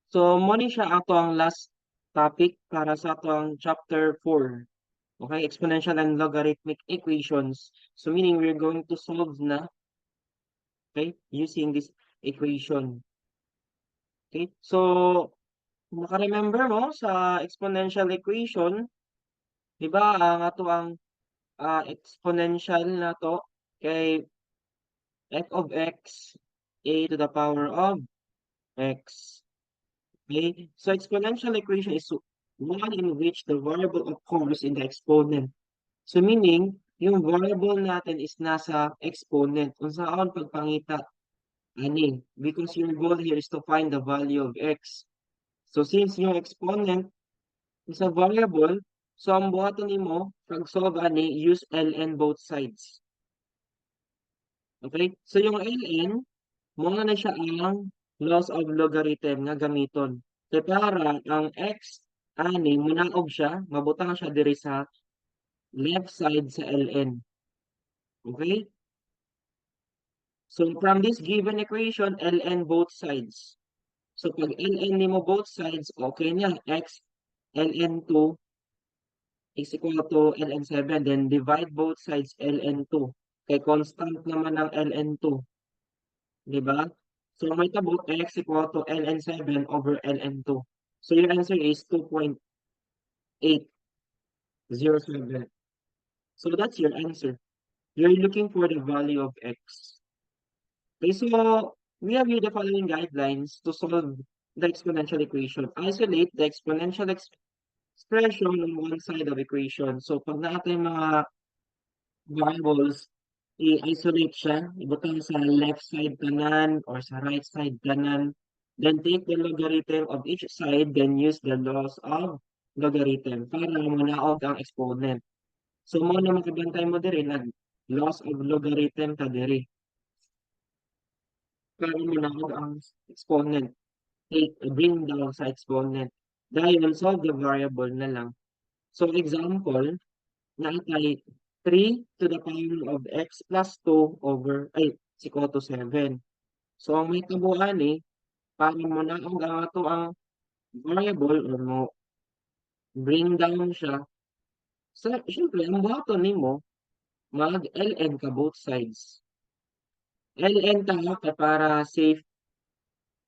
So, mo ni siya ato ang last topic para sa ato ang chapter 4. Okay, exponential and logarithmic equations. So, meaning we're going to solve na, okay, using this equation. Okay, so, maka-remember mo sa exponential equation, di ba, ang ato ang exponential na to kay f of x, a to the power of x. Okay? So exponential equation is one in which the variable occurs in the exponent. So meaning, yung variable natin is nasa exponent. Kung saan pagpangita, ani. Because your goal here is to find the value of x. So since yung exponent is a variable, so ang buhaton nimo pag-solve ani, use ln both sides. Okay? So yung ln, muna na siya ang laws of logarithm nga gamiton. Kaya para ang x, ani, munaog siya, mabutang siya diri sa left side sa ln. Okay? So from this given equation, ln both sides. So pag ln nimo both sides, okay niya, x ln2 is equal to ln7. Then divide both sides ln2. Kay constant naman ang ln2. Di ba? So may tabo x equal to ln7 over ln2. So your answer is 2.807. So that's your answer. You're looking for the value of x. Okay, so we have here the following guidelines to solve the exponential equation. Isolate the exponential expression on one side of equation. So pag natin mga variables, i-isolate siya, ibutang sa left side kanan or sa right side kanan. Then take the logarithm of each side, then use the laws of logarithm para manaog ang exponent. So mo na makabantay mo diri nag laws of logarithm ka diri. Para manaog ang exponent. Take, bring down sa exponent. Dahil solve the variable na lang. So example, naitay 3 to the power of x plus 2 over, is equal to 7. So, ang may tabuan paano mo na ang ato ang variable or mo bring down siya. So, syempre, ang buhaton nimo mag-ln ka both sides. ln ka ka para safe,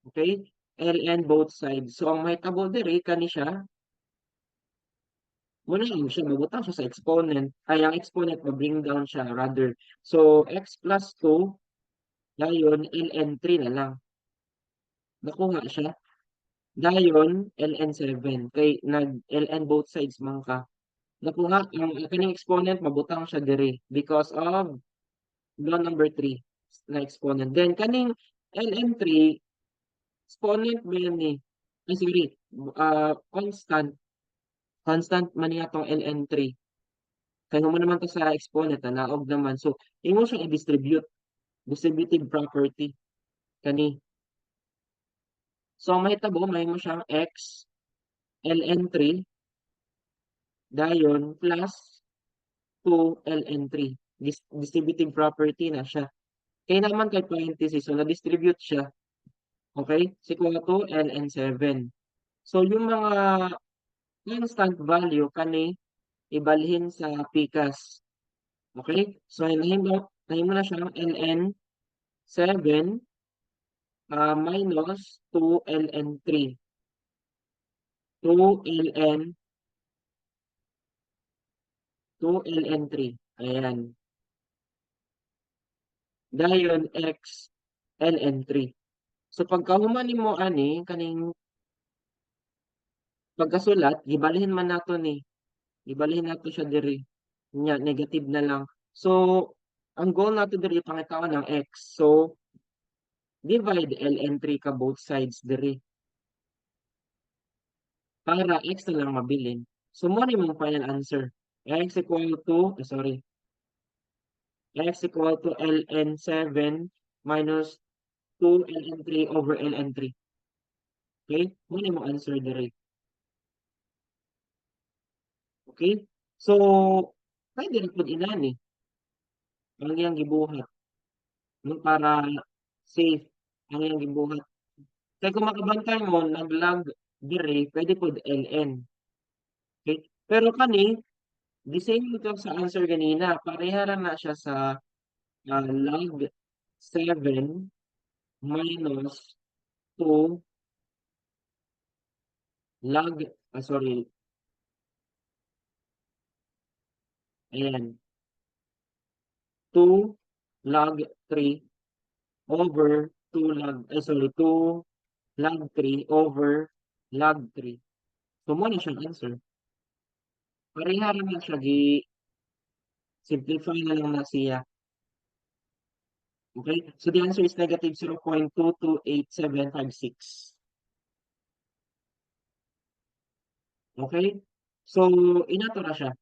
okay? ln both sides. So, ang may tabo diri kani siya, muna lang siya, mabutang siya sa exponent. Ay, ang exponent, ma-bring down siya rather. So, x plus 2, dayon, ln3 na lang. Nakuha siya. Dayon, ln7. Kay nag-ln both sides man ka. Nakuha, ang kaning exponent, mabutang siya diri because of law number 3 na exponent. Then, kaning ln3, exponent ba yan ay, sorry, constant. Constant man niya itong ln3. Kaya mo naman to sa exponent na naog naman. So, imo siyang i-distribute. Distributive property. Kani. So, mahitabo, may mo siyang x ln3 dayon plus 2 ln3. Distributive property na siya. Kaya naman kay parenthesis, so na-distribute siya. Okay? Si equal to ln7. So, yung mga constant value kani ibalhin sa PCAS. Okay? So, nahimo na siya ng ln7 minus 2 ln3. 2 ln 2 ln3. Ayan. Dayon x ln3. So pagkahuman nimo ani kaning pagkasulat, gibalhin man nato ni. Gibalhin nato siya diri. Nya negative na lang. So ang goal nato diri pangitawan ng x. So divide ln3 ka both sides diri para x na lang mabilin. So mo ni mong final answer. X equal to, sorry. X equal to ln7 minus 2 ln3 over ln3. Okay? Mo ni mong answer diri. Okay? So, pwede rin po inani. Ang iyang gibuhat. No, para safe ang iyang gibuhat. Kaya kung makabantay mo, nag-log dire, pwede po ln. Okay? Pero kani, the same ito sa answer ganina. Pareha ra na siya sa log 7 minus 2 log, sorry, ayan, 2 log 3 over 2 log, sorry, 2 log 3 over log 3. So, mo na siyang answer. Pareha ra na siya, simplify na lang na siya. Okay? So, the answer is negative 0.228756. Okay? So, inato na siya.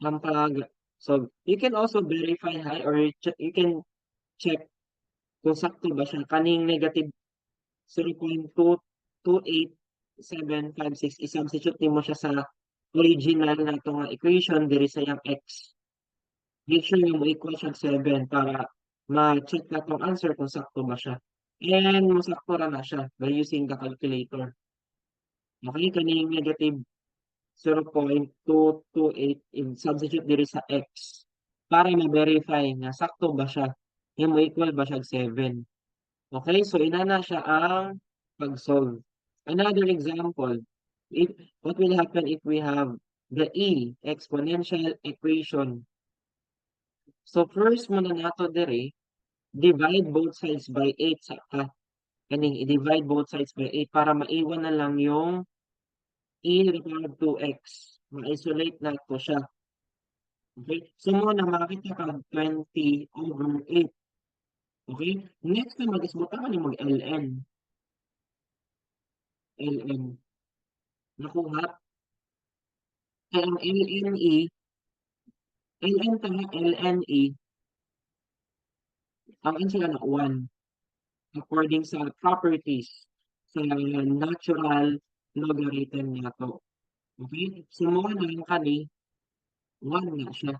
Ang so, you can also verify or you can check kung sakto ba siya. Kaning negative 0.228756 i-substitute mo siya sa original na itong equation diri sa yung x. Make sure mo equal siya 7 para ma-check na itong answer kung sakto ba siya. And masakto ra na siya by using the calculator. Okay, kaning negative 0.228 i-substitute diri sa x para ma-verify nga sakto ba siya. Yung mo equal ba siya 7. Okay, so inana siya ang pag-solve. Another example, if what will happen if we have the exponential equation. So first mo na nato dire, divide both sides by 8 sa kaning i-divide both sides by 8 para maiwan na lang yung e to the power of 2x. Ma-isolate na to siya. Okay? So muna makakita ka 20 over 8. Okay? Next na mag-isbuta ka ni mag-ln. ln. Nakuha. Kaya ang lne, ln tanga lne, ang answer na 1 according sa properties sa natural logarithm niya to. Okay? So muna lang kani 1 na siya.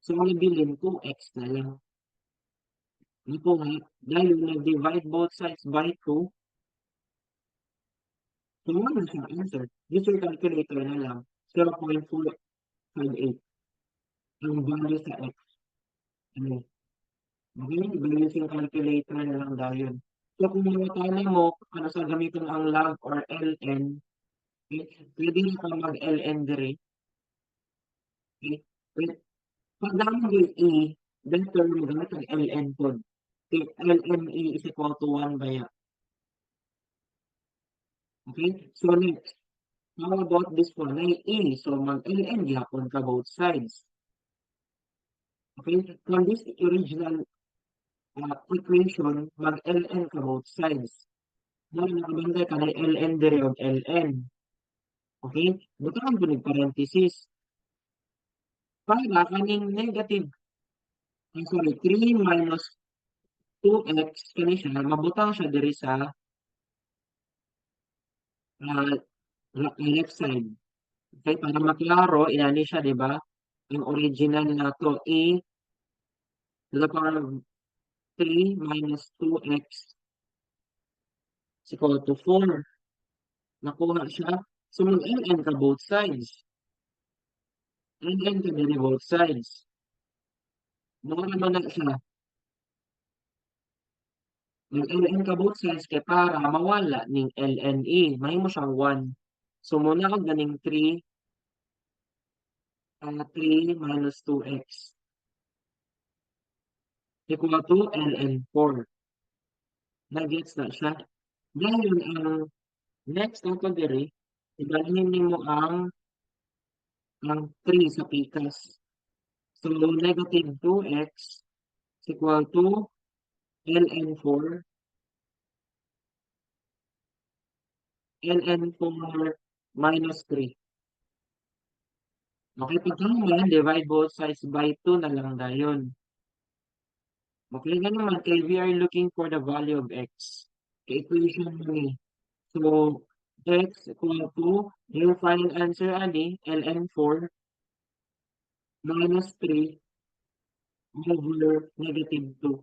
So ang ibilin 2x na lang. Nakuha. Dahil nag-divide both sides by 2, so ano siya answer? Use your calculator na lang. 0.458 ang value sa x. Ano? Okay? Value yung calculator na lang dahil. So kung mawatala mo, ano sa gamitin ang log or ln, okay? Pwede na kang mag-ln dire. Okay? Pag namin yung better mo gamit ang ln code. Okay? lne is equal to 1 by, okay? So next, how about this one? Ay so mag-ln gyapon ka both sides. Okay? From this original equation, mag-ln ka both sides. Dahil nakabantay ka na ln dire og ln. Okay? Butakan ko ng parenthesis. Para kaning negative, sorry, 3 minus 2x kani siya, mabutang siya diri sa uh, left side. Okay? Para maklaro, inani siya, di ba? Yung original na to, to the power of 3 minus 2x is equal to 4. Nakuha siya. So, mag-ln ka both sides. Ln ka din both sides. Mura naman na siya. Mag-ln ka both sides kay para mawala ning lne. Mahimo siyang 1. So, muna kag ganing 3, 3 minus 2x equal to ln 4. Nagets na siya. Dahil ang next na ito diri, ibalhin mo ang 3 sa pikas. So, negative 2x is equal to ln4 minus 3. Okay, pagkaman, divide both sides by 2 na lang dayon. Okay, nga naman, kay we are looking for the value of x. Kay equation mo ni. So, x equal to, yung final answer ani, ln4 minus 3 over negative 2.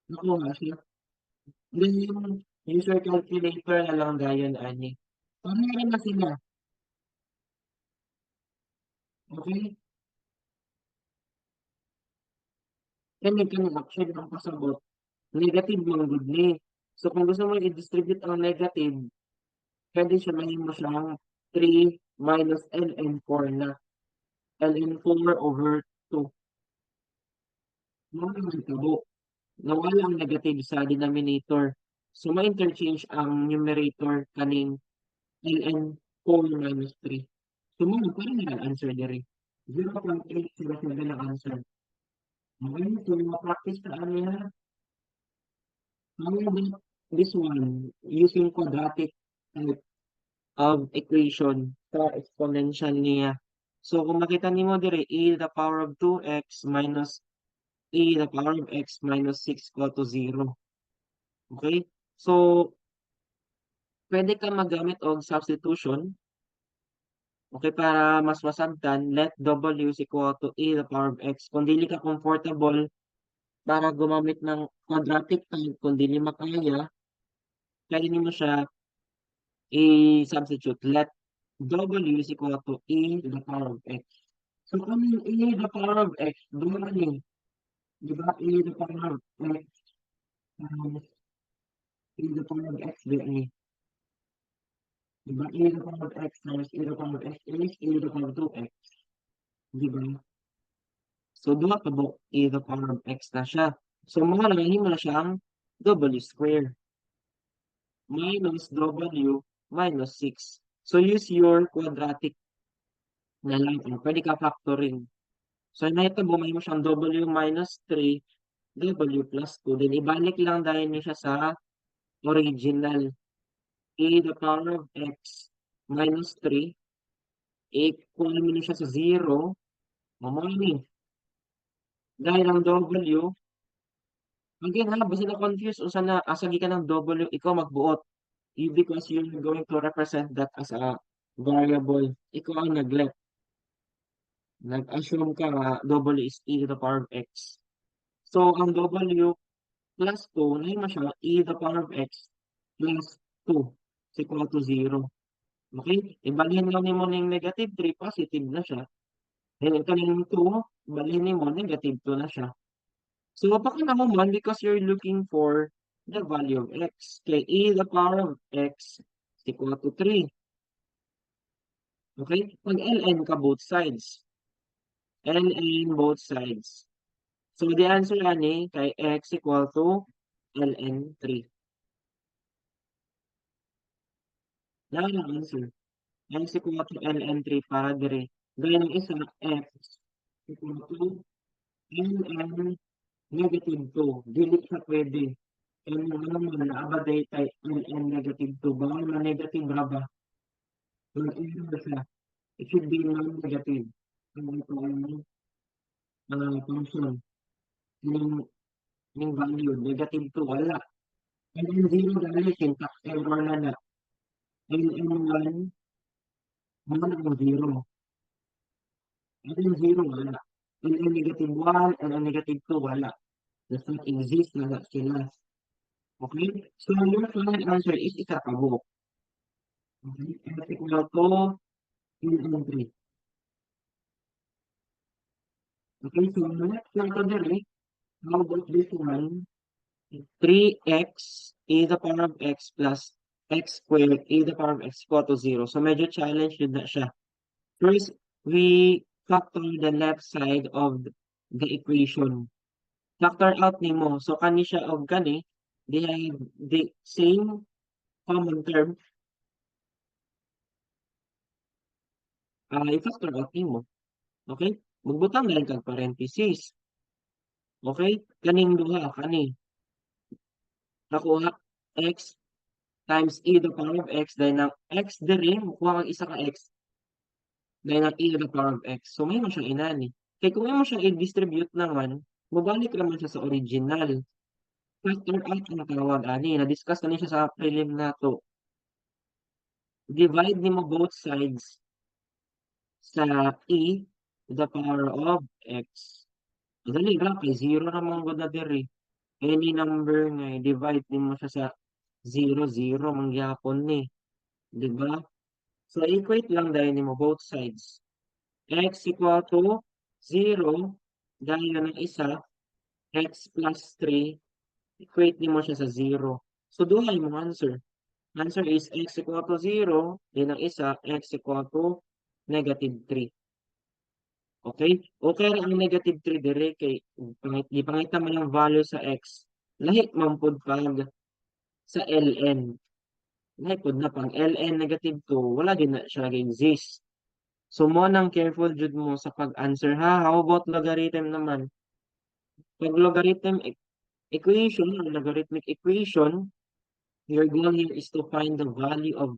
nakuha siya. Then yung user calculator na lang gayon ani. Pamira na sila, okay? Kani kani action ang pasabot, negative man gud ni. So kung gusto mo i-distribute ang negative, pwede siya mahimo siyang 3 minus ln4 na. ln4 over 2. Mao man tabo. Nawala ang negative sa denominator. So ma-interchange ang numerator kaning ln4 minus 3. So mo pa rin ang answer diri. 0.807 ang answer. Okay, so ma-practice na ano yan. How about this one using quadratic type of equation sa exponential niya. So kung makita nimo dire a to the power of 2x minus a to the power of x minus 6 equal to 0. Okay? So pwede ka magamit og substitution. Okay, para mas masabtan, let w is equal to a to the power of x. Kung dili ka comfortable para gumamit ng quadratic type, kung dili makaya, pwede nimo siya i-substitute. Let w is equal to a to the power of x. So kung yung a to the power of x, dumaling, di ba? A to the power of x minus a to the power of x, di ba? A to the power of x minus a to the power of x is a to the power of 2x. Di ba? So, duha ka bu a to the power of x na siya. So, mga nangyahin mo na siyang w square minus w minus 6. So, use your quadratic na lang. Pwede ka factoring. So, nahitabo may mo siyang w minus 3, w plus 2. Then, ibalik lang dahil niya siya sa original. A to the power of x minus 3. Equal mo na siya sa 0. Mamani. Dahil ang w, again ha, basta na-confuse o sana asagi ka ng w, ikaw magbuot. Because you're going to represent that as a variable. Ikaw ang nag-let. Nag-assume ka nga w is e to the power of x. So, ang w plus 2, na yun siya, e to the power of x plus 2 is equal to 0. Okay? Ibalhin lang mo ng negative 3, positive na siya. Then, kaning 2, ibalhin mo, negative 2 na siya. So, baka naman because you're looking for the value of x. Kay e to the power of x is equal to 3. Okay? Pag ln ka both sides. ln both sides. So, the answer ani kay x equal to ln 3. Yan ang answer. X equal to ln 3 para dire. Gaya ng isa, x equal to ln negative 2. Dili siya pwede. And naman naabaday kay ln negative 2. Bawal na negative raba. Yung error siya. It should be non-negative. Ano ito ang function. Yung value, negative 2, wala. And then 0 dahil syntax error na na. And n1, wala ang 0. And then 0, wala. And then negative 1 and then negative 2, wala. Does not exist na sila. Okay? So, your final answer is ikakabok. Okay? And equal to n3. Okay, so next na ito din eh. How about this one? 3x a to the power of x plus x squared a to the power of x equal to 0. So, medyo challenge yun na siya. First, we factor the left side of the equation. Factor out nimo. So, kani siya og kani, they have the same common term. I-factor out nimo. Okay? Magbutang na lang kag parenthesis. Okay? Kaning duha, kani. Nakuha x times e to the power of x, dahil ng x diri, makuha kang isa ka x, dahil ng e to the power of x. So, may mo siyang inani. Kaya kung may mo siyang i-distribute naman, mabalik naman siya sa original. Factor out ang tawag ani. Na-discuss na siya sa prelim nato. Divide nimo both sides sa e to the power of x. Dali ra kay 0 ra man gud na diri. Any number nga, divide mo siya sa 0, 0, mangyapon ni. Di ba? So, equate lang dahil mo both sides. X equal to 0, dahil ng isa, x plus 3, equate mo siya sa 0. So, duhay mo answer. Answer is x equal to 0, din ang isa, x equal to -3. Okay? Okay ra ang -3 dire kay ipangita man ang value sa x. Lahi man pud pag sa ln. Lahi pud na pang ln -2, wala din na siya nag-exist. So mo nang careful jud mo sa pag-answer ha. How about logarithm naman? Pag logarithm equation or logarithmic equation, your goal here is to find the value of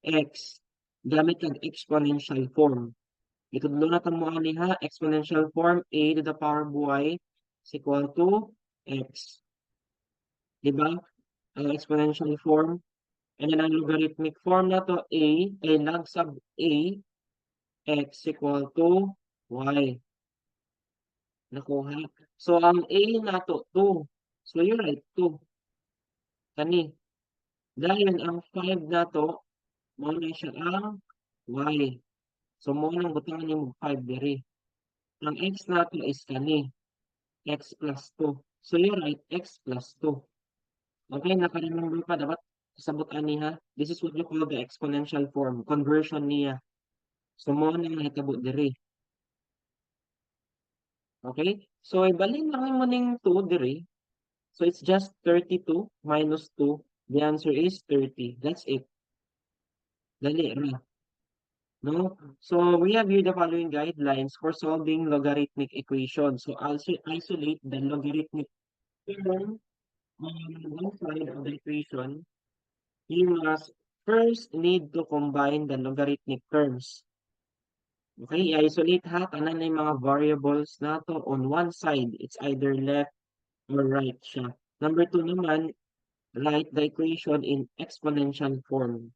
x gamit ang exponential form. Itudlo na mo ani ha, exponential form a to the power of y is equal to x. Di ba? Ang exponential form. And then ang logarithmic form na to a ay log sub a x equal to y. Nakuha. So ang a na to 2. So you write 2. Kani. Dahil ang 5 na to, mo na siya ang y. So mo nang butang ni mo 5 diri. Ang x na to is kani. X plus 2. So you write x plus 2. Okay, naka-remember pa dapat sabot ani ha. This is what you call the exponential form, conversion niya. So mo na nahitabo diri. Okay? So ibalin lang mo ning 2 diri. So it's just 32 minus 2. The answer is 30. That's it. Dali ra. No? So we have here the following guidelines for solving logarithmic equations. So also isolate the logarithmic term on one side of the equation. You must first need to combine the logarithmic terms. Okay, i-isolate ha, tanan na yung mga variables na to on one side. It's either left or right siya. Number 2 naman, write the equation in exponential form.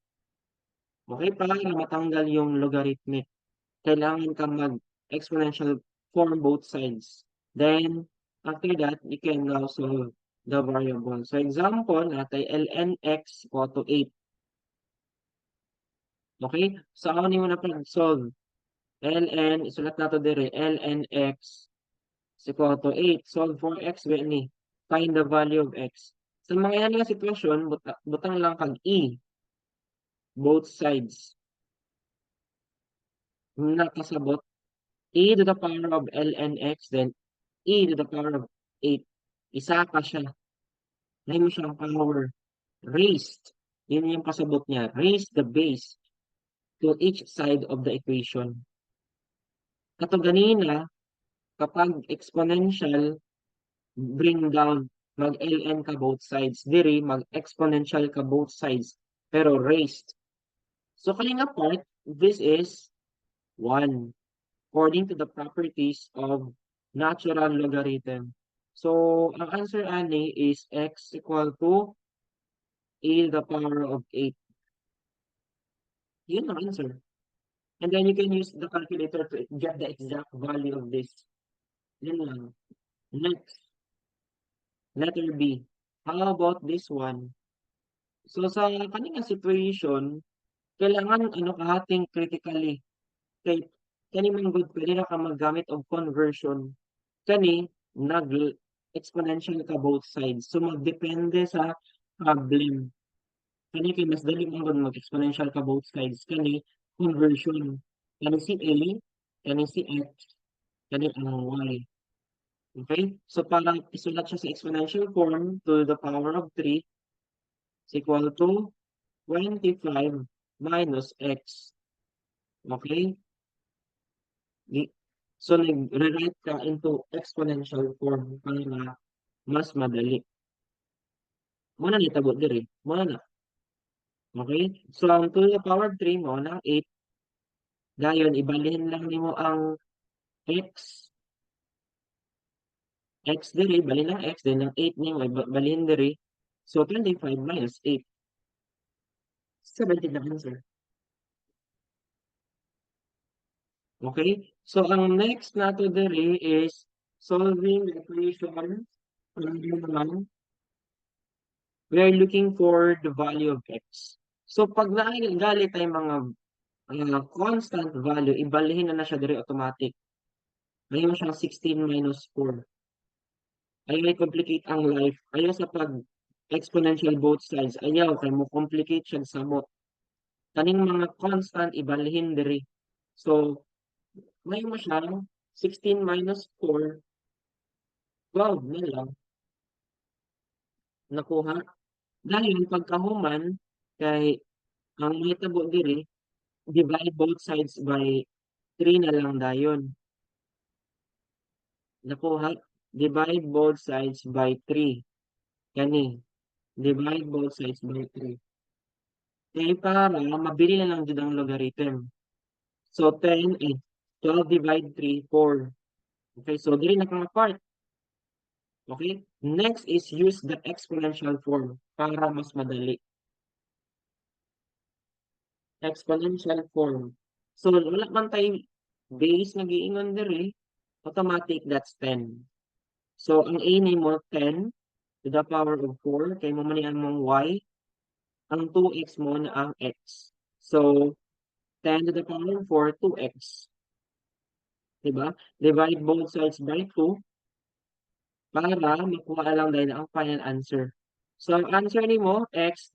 Okay, para matanggal yung logarithmic, kailangan kang mag-exponential form both sides. Then, after that, you can now solve the variable. So, example, natay ln x equal to 8. Okay? So, ako mo na pag-solve. ln, isulat nato dire, ln x is equal to 8. Solve for x, ni. Find the value of x. Sa mga yan nga sitwasyon, butang lang kag e. Both sides. Nakasabot e to the power of ln x, then e to the power of 8. Isa pa siya. Ngayon mo siyang power. Raised. Yun yung kasabot niya. Raise the base to each side of the equation. Kato ganina, kapag exponential, bring down, mag-ln ka both sides. Diri, mag-exponential ka both sides. Pero raised. So, kalinga part, this is 1. According to the properties of natural logarithm. So, ang answer ani is x equal to a to the power of 8. Yun ang answer. And then you can use the calculator to get the exact value of this. Yun lang. Next, letter B. How about this one? So, sa kanina situation, kailangan kahating critically. Kay kani man good pwede na ka maggamit og conversion. Kani nag-exponential ka both sides. So magdepende sa problem. Kani kay mas dali man gud mag-exponential ka both sides. Kani conversion. Kani si A, kani si X, kani ang Y. Okay? So para isulat siya sa exponential form to the power of 3 is equal to 25 minus X. Okay? So, nag-rewrite ka into exponential form para mas madali. Muna na itabo diri. Muna na. Okay? So, ang to the power 3 mo na 8. Dayon, ibalhin lang nimo ang x. X diri, balhin lang x. Then, ang 8 nimo, balhin diri. So, 25 minus 8. 17 na answer. Okay? So, ang next nato diri is solving the equation naman, we are looking for the value of x. So, pag naigali tayong mga constant value, ibalhin na siya diri automatic. Mayroon siyang 16 minus 4. Ayaw i-complicate ang life. Ayaw sa pag-exponential both sides. Ayaw, kay mo complicate siya sa mo. Kaning mga constant, ibalhin diri. So, may mo siyang 16 minus 4, 12 na lang. Nakuha. Dahil pagkahuman, kay ang mahitabo diri, divide both sides by 3 na lang dayon. Nakuha. Divide both sides by 3. Kani. Divide both sides by 3. Kaya para mabili na lang jud ang logarithm. So 12 divide 3, 4. Okay, so diri na kang part. Okay? Next is use the exponential form para mas madali. Exponential form. So wala man tayo base na giingon diri, automatic that's 10. So ang a nimo 10 to the power of 4 kay mo man mong y, ang 2x mo na ang x. So 10 to the power of 4, 2x. Diba? Divide both sides by 2 para makuha lang dahil ang final answer. So ang answer nimo x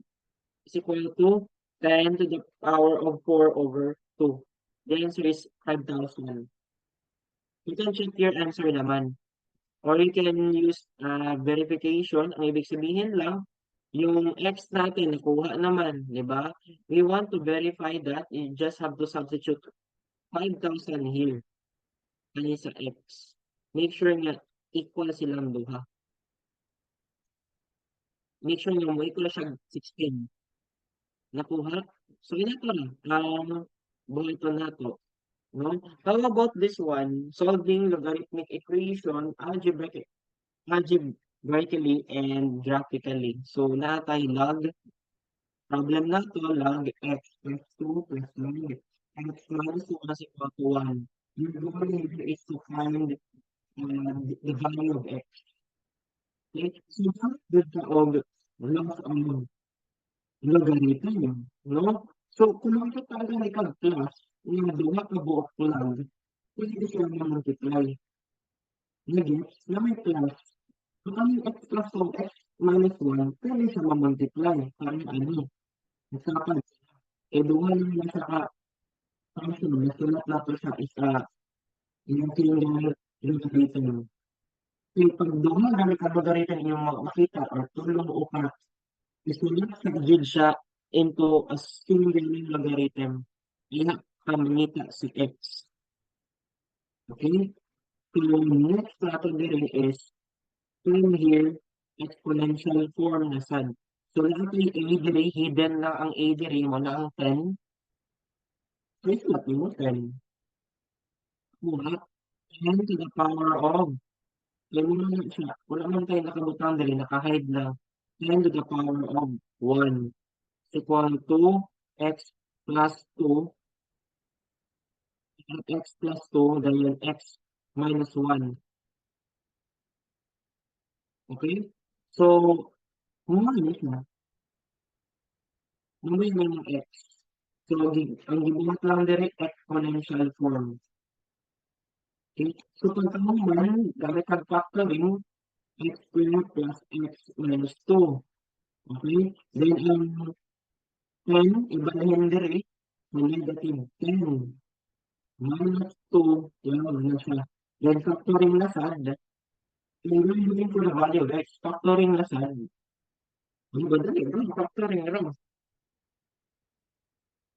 is equal to 10 to the power of 4 over 2. The answer is 5,000. You can check your answer naman. Or you can use verification. Ang ibig sabihin lang, yung x natin nakuha naman, di ba? We want to verify that, you just have to substitute 5,000 here. Kani sa x. Make sure nga equal silang duha. Make sure nga mo equal siya 16. Nakuha? So, inato na. Buhato na to. No? How about this one? Solving logarithmic equation algebraically and graphically. So, natay log. Problem na to, log x plus 2 plus log x minus 1 is equal to 1. Your goal here is to find the value of x. Okay? So, good ka og log ang logarithm, no? So, kung makita ka na ikaw plus, yung duha ka buok lang, pwede siya na-multiply. Lagi, na may plus. So, ang x plus of x minus 1, pwede siya ma-multiply. Parang ano, nagsapan. Eh, duha lang na siya ka, function, nasulat na to siya is yung single logarithm. So, pag duha gamit ang logarithm yung makita or tulong o ka, isulat sa gid siya into a single logarithm. Kaya kamangita si x. Okay? So, next natin diri is in here, exponential form na sad. So, lahat yung a diri, hidden na ang a diri mo na ang 10. So, isulat mo 10. Kuha, 10 to the power of, yan mo na siya. Wala man tayo nakabutang diri, nakahide lang. 10 to the power of 1 is equal to x plus 2, x plus 2, then x minus 1. Okay? So, minus na. Number na yung x. So, ang gibuhat lang direct exponential form. Okay? So, pagkamuman, gamit ang factoring, x squared plus x minus 2. Okay? Then, ang 10, ibahin direct, negative 10 minus 2, yan na siya. Then, factoring na sad, and we're looking for the value of x. Factoring na sad. Ano ba dali? Factoring na lang.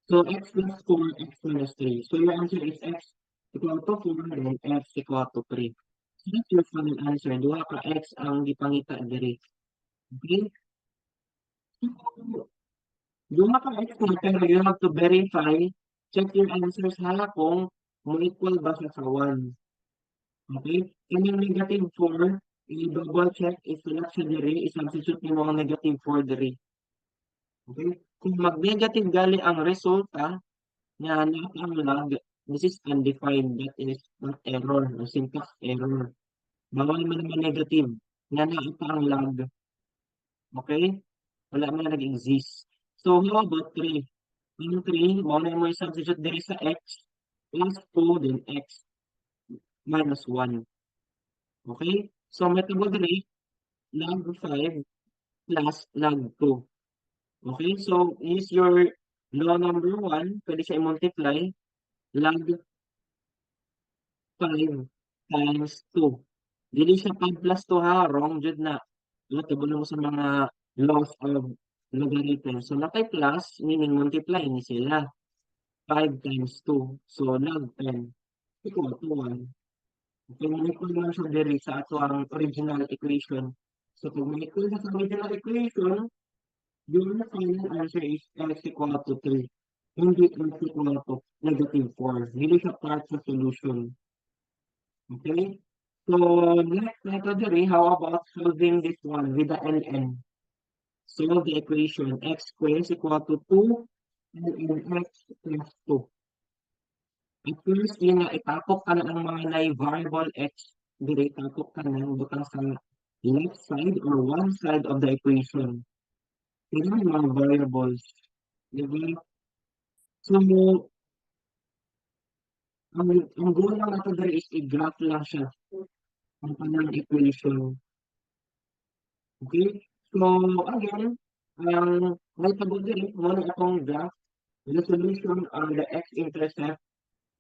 So x plus 4, x minus 3. So your answer is x equal to 4 and x equal to 3. So that's your final answer. Duha ka x ang gipangita diri. Okay? Duha ka x na pero you have to verify, check your answers hala kung mo equal ba siya sa 1. Okay? Kanyang negative 4, i-double check, i-select siya diri, i-substitute mo ang negative 4 diri. Okay? Kung mag-negative gali ang resulta, nga ang log, this is undefined, that is not error, or syntax error. Bawal man naman negative. nga naa pa ang log. Okay? Wala man nag-exist. So, how about 3? Yung 3, mao na mo i-substitute diri sa x plus 2, then x minus 1. Okay? So, metabo diri, log 5 plus log 2. Okay? So, use your law number 1, pwede siya i-multiply, log 5 times 2. Dili siya 5 plus 2 ha, wrong jud na. Tabo na mo sa mga laws of logarithm. So, nakay plus, meaning multiply ni sila. 5 times 2. So, log 10 equal to 1. Okay, ma-equal lang siya diri sa ato ang original equation. So, kung ma-equal na sa original equation, your final answer is x equal to 3. Hindi x equal to -4. Hindi siya part sa solution. Okay? So, next method diri, how about solving this one with the ln? Solve the equation x squared is equal to 2 ln x plus 2. At first, yun nga, itapok ka na ang mga variable x. Dili, itapok ka na butang sa left side or one side of the equation. Yun ang mga variables. Diba? So, ang goal lang natin dali is i-graph lang siya. Ang kanyang equation. Okay? So, again, may tagod din, muna akong graph. The solution on the x-intercept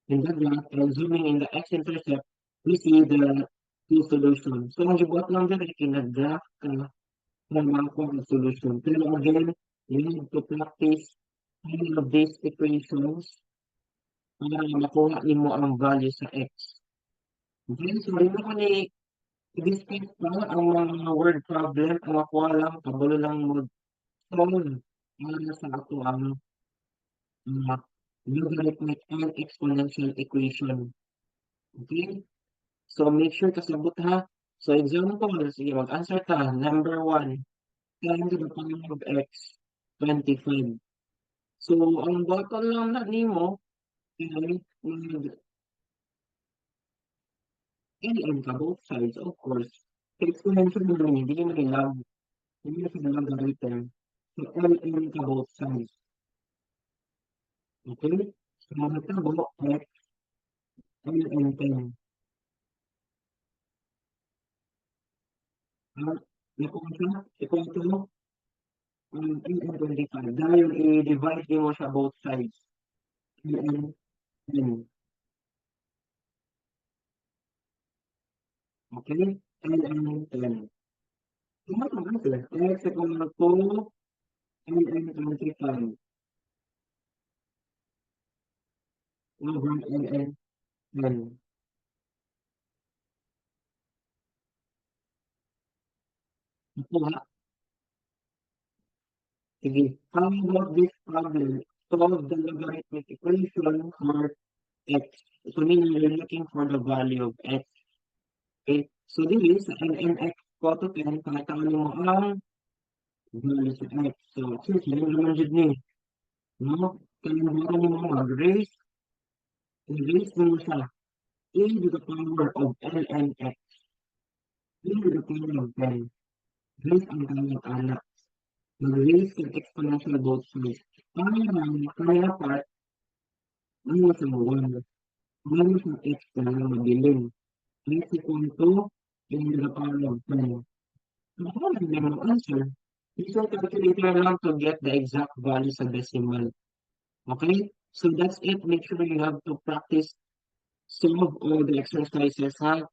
in the graph, and zooming in the x-intercept, we see the two solutions. So, ang gibuhat lang dyan, kinag-graph ka ng mga solution. Pero again, you need to practice all of these equations para makuha mo ang value sa x. Okay, so rin ko ni i-discuss pa ang mga word problem, ang makuha lang, kabalo lang mo solve para sa ato ang logarithmic and exponential equation. Okay? So, make sure kasabot ha. So, example, sige, mag-answer ta. Number 1, 10 to the power of x, 25. So, ang button lang na nimo, ay mag-LN ka both sides, of course. So, exponential mo rin, hindi mo nilag. Hindi mo sa logarithm. So, LN ka both sides. Okay? So, magtabo, x, LN 10. Nakuha siya, equal to LN 25. Dahil i-divide mo siya both sides. LN 10. Okay? LN 10. Tumatang answer. X equal to LN 25 over LN 10. Nakuha. Sige. How about this problem? Solve the logarithmic equation for x. So meaning you're looking for the value of x. Okay? So this is ln x equal to 10. Pakatawin mo ang value sa x. So since yun naman dyan ni. No? Kaya mo mag-raise. I-raise mo siya. A to the power of ln x. A to the power of 10. Raise ang kanyang anak. Mag-raise ng exponential both sides. Paano naman, kaya part, ano sa 1? Ano sa x na mabilin? X equal to 10 to the power of 10. So, ano na yung answer? Use your calculator lang to get the exact value sa decimal. Okay? So, that's it. Make sure you have to practice some of all the exercises, ha?